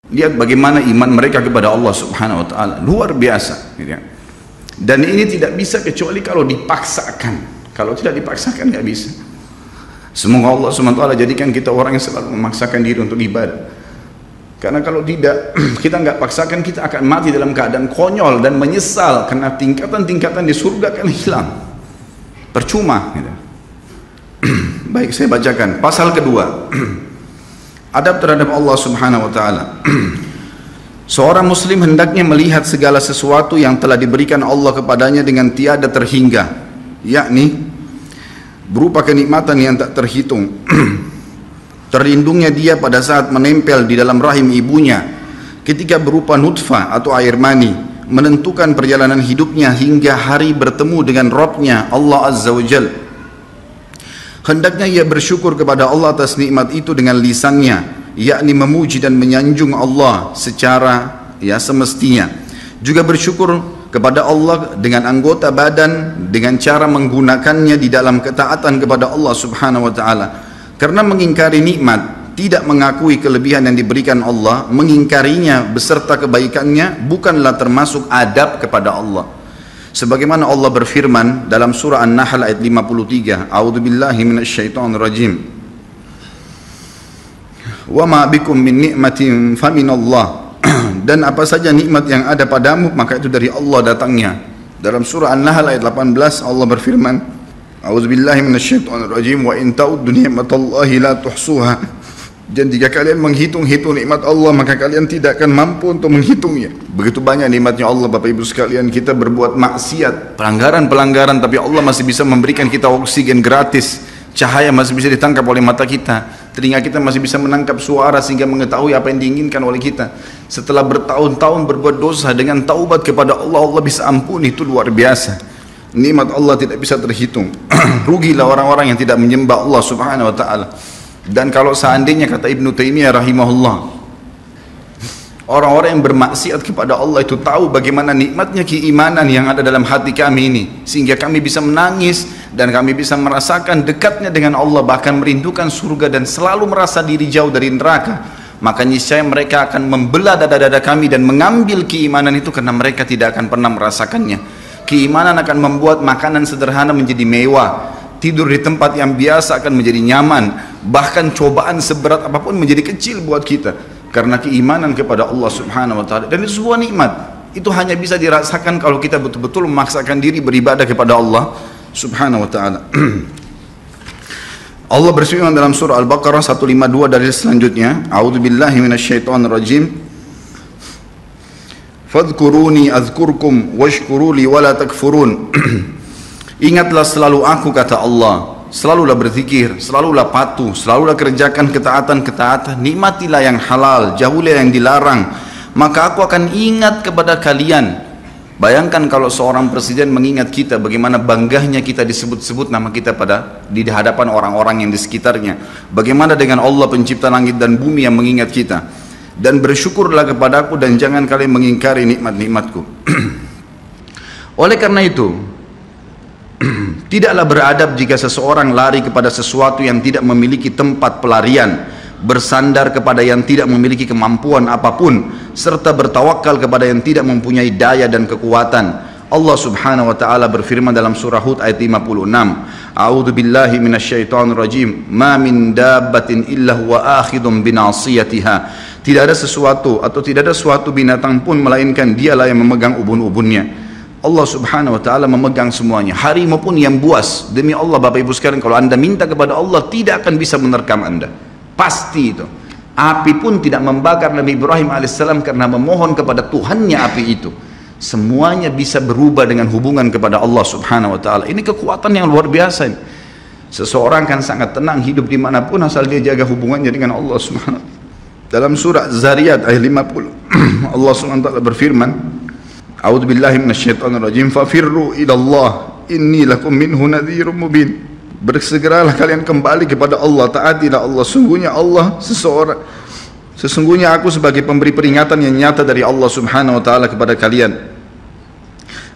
Lihat bagaimana iman mereka kepada Allah Subhanahu wa taala, luar biasa, gitu ya. Dan ini tidak bisa kecuali kalau dipaksakan. Kalau tidak dipaksakan nggak bisa. Semoga Allah Subhanahu wa taala jadikan kita orang yang selalu memaksakan diri untuk ibadah. Karena kalau tidak, kita nggak paksakan, kita akan mati dalam keadaan konyol dan menyesal karena tingkatan-tingkatan di surga akan hilang. Percuma, gitu. Baik, saya bacakan pasal kedua. Adab terhadap Allah Subhanahu wa taala. Seorang muslim hendaknya melihat segala sesuatu yang telah diberikan Allah kepadanya dengan tiada terhingga, yakni berupa kenikmatan yang tak terhitung. Terlindungnya dia pada saat menempel di dalam rahim ibunya ketika berupa nutfah atau air mani, menentukan perjalanan hidupnya hingga hari bertemu dengan Rabb-nya Allah Azza wa Jal. Hendaknya ia bersyukur kepada Allah atas nikmat itu dengan lisannya, yakni memuji dan menyanjung Allah secara semestinya. Juga bersyukur kepada Allah dengan anggota badan dengan cara menggunakannya di dalam ketaatan kepada Allah Subhanahu wa taala. Karena mengingkari nikmat, tidak mengakui kelebihan yang diberikan Allah, mengingkarinya beserta kebaikannya bukanlah termasuk adab kepada Allah. Sebagaimana Allah berfirman dalam surah An-Nahl ayat 53, A'udzubillahi minasyaitonirrajim. Wa ma bikum min ni'matin faminallah. Dan apa saja nikmat yang ada padamu maka itu dari Allah datangnya. Dalam surah An-Nahl ayat 18 Allah berfirman, A'udzubillahi minasyaitonirrajim, wa in ta'uddu ni'matallahi la tuhsuha. Dan jika kalian menghitung-hitung nikmat Allah maka kalian tidak akan mampu untuk menghitungnya. Begitu banyak nikmatnya Allah Bapak Ibu sekalian, kita berbuat maksiat, pelanggaran-pelanggaran, tapi Allah masih bisa memberikan kita oksigen gratis, cahaya masih bisa ditangkap oleh mata kita, telinga kita masih bisa menangkap suara sehingga mengetahui apa yang diinginkan oleh kita. Setelah bertahun-tahun berbuat dosa, dengan taubat kepada Allah, Allah bisa ampuni. Itu luar biasa. Nikmat Allah tidak bisa terhitung. Rugilah orang-orang yang tidak menyembah Allah Subhanahu wa taala. Dan kalau seandainya, kata Ibnu Taimiyah rahimahullah, orang-orang yang bermaksiat kepada Allah itu tahu bagaimana nikmatnya keimanan yang ada dalam hati kami ini, sehingga kami bisa menangis dan kami bisa merasakan dekatnya dengan Allah, bahkan merindukan surga dan selalu merasa diri jauh dari neraka, maka niscaya mereka akan membelah dada-dada kami dan mengambil keimanan itu karena mereka tidak akan pernah merasakannya. Keimanan akan membuat makanan sederhana menjadi mewah, tidur di tempat yang biasa akan menjadi nyaman, bahkan cobaan seberat apapun menjadi kecil buat kita karena keimanan kepada Allah Subhanahu wa taala. Dan itu sebuah nikmat. Itu hanya bisa dirasakan kalau kita betul-betul memaksakan diri beribadah kepada Allah Subhanahu wa taala. Allah berfirman dalam surah Al-Baqarah 152 dari selanjutnya, A'udzubillahi minasyaitonirrajim. Fadhkuruni azkurkum washkuruli wala takfurun. Ingatlah selalu aku, kata Allah, selalulah berzikir, selalulah patuh, selalulah kerjakan ketaatan-ketaatan, nikmatilah yang halal, jauhilah yang dilarang, maka aku akan ingat kepada kalian. Bayangkan kalau seorang presiden mengingat kita, bagaimana bangganya kita disebut-sebut nama kita di hadapan orang-orang yang di sekitarnya. Bagaimana dengan Allah pencipta langit dan bumi yang mengingat kita. Dan bersyukurlah kepadaku dan jangan kalian mengingkari nikmat-nikmatku. Oleh karena itu, tidaklah beradab jika seseorang lari kepada sesuatu yang tidak memiliki tempat pelarian, bersandar kepada yang tidak memiliki kemampuan apapun, serta bertawakal kepada yang tidak mempunyai daya dan kekuatan. Allah Subhanahu wa taala berfirman dalam surah Hud ayat 56, A'udzubillahi minasyaitonirrajim, ma min dabbatin illa huwa akhidun binasiyatiha. Tidak ada sesuatu atau tidak ada suatu binatang pun melainkan dialah yang memegang ubun-ubunnya. Allah Subhanahu wa taala memegang semuanya. Harimau pun yang buas. Demi Allah Bapak Ibu sekalian, kalau Anda minta kepada Allah tidak akan bisa menerkam Anda. Pasti itu. Api pun tidak membakar Nabi Ibrahim alaihissalam karena memohon kepada Tuhannya api itu. Semuanya bisa berubah dengan hubungan kepada Allah Subhanahu wa taala. Ini kekuatan yang luar biasa ini. Seseorang kan sangat tenang hidup dimanapun asal dia jaga hubungannya dengan Allah Subhanahu wa taala. Dalam surah Zariyat ayat 50 Allah SWT berfirman, A'udzubillahi minasyaitonirrajim, fafirru ilallah inni lakum minhu nadhirun mubin. Bersegeralah kalian kembali kepada Allah, taatilah Allah, sesungguhnya aku sebagai pemberi peringatan yang nyata dari Allah Subhanahu wa taala kepada kalian.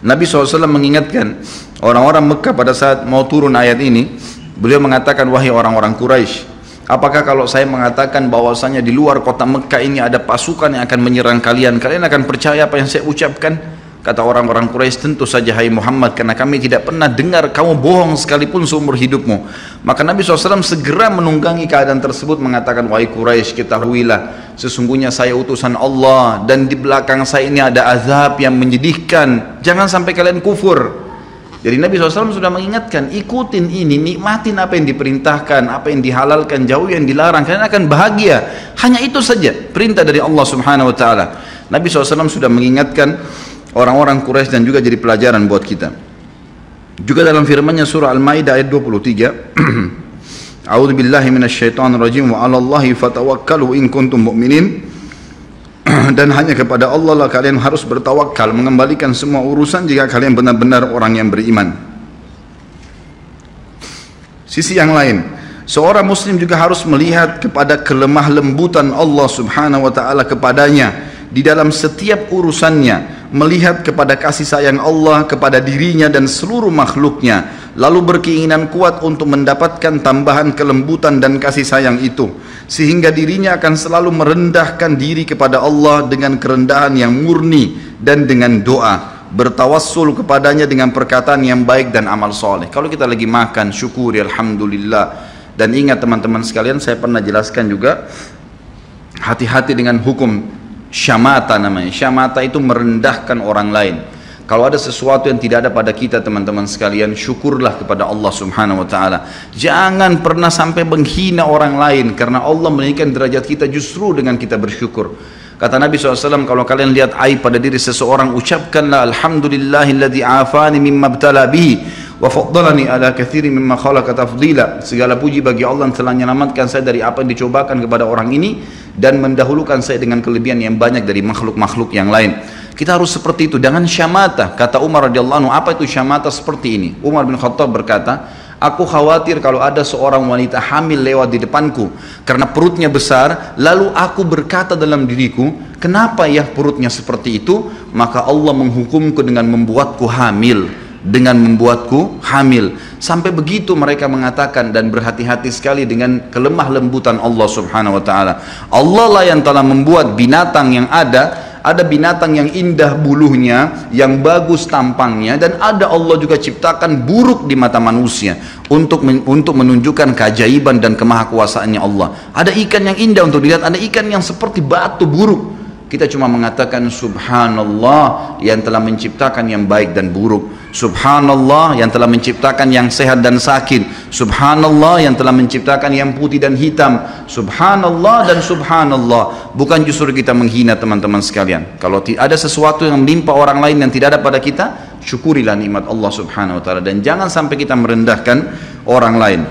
Nabi SAW mengingatkan orang-orang Mekah pada saat mau turun ayat ini. Beliau mengatakan, wahai orang-orang Quraisy, Apakah kalau saya mengatakan bahwasanya di luar kota Mekah ini ada pasukan yang akan menyerang kalian, kalian akan percaya apa yang saya ucapkan? Kata orang-orang Quraisy, tentu saja hai Muhammad, karena kami tidak pernah dengar kamu bohong sekalipun seumur hidupmu. Maka Nabi SAW segera menunggangi keadaan tersebut, mengatakan, wahai Quraisy, ketahuilah sesungguhnya saya utusan Allah dan di belakang saya ini ada azab yang menyedihkan, jangan sampai kalian kufur. Jadi Nabi SAW sudah mengingatkan, ikutin ini, nikmatin apa yang diperintahkan, apa yang dihalalkan, jauh yang dilarang, kalian akan bahagia. Hanya itu saja perintah dari Allah Subhanahu Wa Taala. Nabi SAW sudah mengingatkan orang-orang Quraisy dan juga jadi pelajaran buat kita. Juga dalam firman-Nya surah Al-Maidah ayat 23, A'udzu billahi minasyaitonir rajim wa 'alallahi fatawakkalu in kuntum mu'minin. Dan hanya kepada Allah lah kalian harus bertawakal, mengembalikan semua urusan jika kalian benar-benar orang yang beriman. Sisi yang lain, seorang muslim juga harus melihat kepada kelemah lembutan Allah Subhanahu wa taala kepadanya di dalam setiap urusannya, melihat kepada kasih sayang Allah kepada dirinya dan seluruh makhluknya, lalu berkeinginan kuat untuk mendapatkan tambahan kelembutan dan kasih sayang itu, sehingga dirinya akan selalu merendahkan diri kepada Allah dengan kerendahan yang murni dan dengan doa, bertawassul kepadanya dengan perkataan yang baik dan amal soleh. Kalau kita lagi makan, syukuri alhamdulillah. Dan ingat teman-teman sekalian, saya pernah jelaskan juga, hati-hati dengan hukum syamata namanya. Syamata itu merendahkan orang lain. Kalau ada sesuatu yang tidak ada pada kita teman-teman sekalian, syukurlah kepada Allah Subhanahu wa taala. Jangan pernah sampai menghina orang lain, karena Allah meninggikan derajat kita justru dengan kita bersyukur. Kata Nabi SAW, kalau kalian lihat aib pada diri seseorang, ucapkanlah alhamdulillahilladzi afani mimma ibtala bihi wa faddalani ala katsirin mimma khalaqa tafdila. Segala puji bagi Allah yang telah menyelamatkan saya dari apa yang dicobakan kepada orang ini dan mendahulukan saya dengan kelebihan yang banyak dari makhluk-makhluk yang lain. Kita harus seperti itu, dengan syamata. Kata Umar radhiyallahu anhu, apa itu syamata seperti ini? Umar bin Khattab berkata, aku khawatir kalau ada seorang wanita hamil lewat di depanku karena perutnya besar, lalu aku berkata dalam diriku, kenapa ya perutnya seperti itu? Maka Allah menghukumku dengan membuatku hamil, sampai begitu mereka mengatakan. Dan berhati-hati sekali dengan kelemah lembutan Allah Subhanahu wa taala. Allah lah yang telah membuat binatang yang ada binatang yang indah bulunya, yang bagus tampangnya, dan ada Allah juga ciptakan buruk di mata manusia untuk menunjukkan keajaiban dan kemahakuasaannya Allah. Ada ikan yang indah untuk dilihat, ada ikan yang seperti batu buruk. Kita cuma mengatakan subhanallah yang telah menciptakan yang baik dan buruk, subhanallah yang telah menciptakan yang sehat dan sakit, subhanallah yang telah menciptakan yang putih dan hitam, subhanallah dan subhanallah. Bukan justru kita menghina teman-teman sekalian. Kalau ada sesuatu yang menimpa orang lain yang tidak ada pada kita, syukurilah nikmat Allah Subhanahu wa taala, dan jangan sampai kita merendahkan orang lain.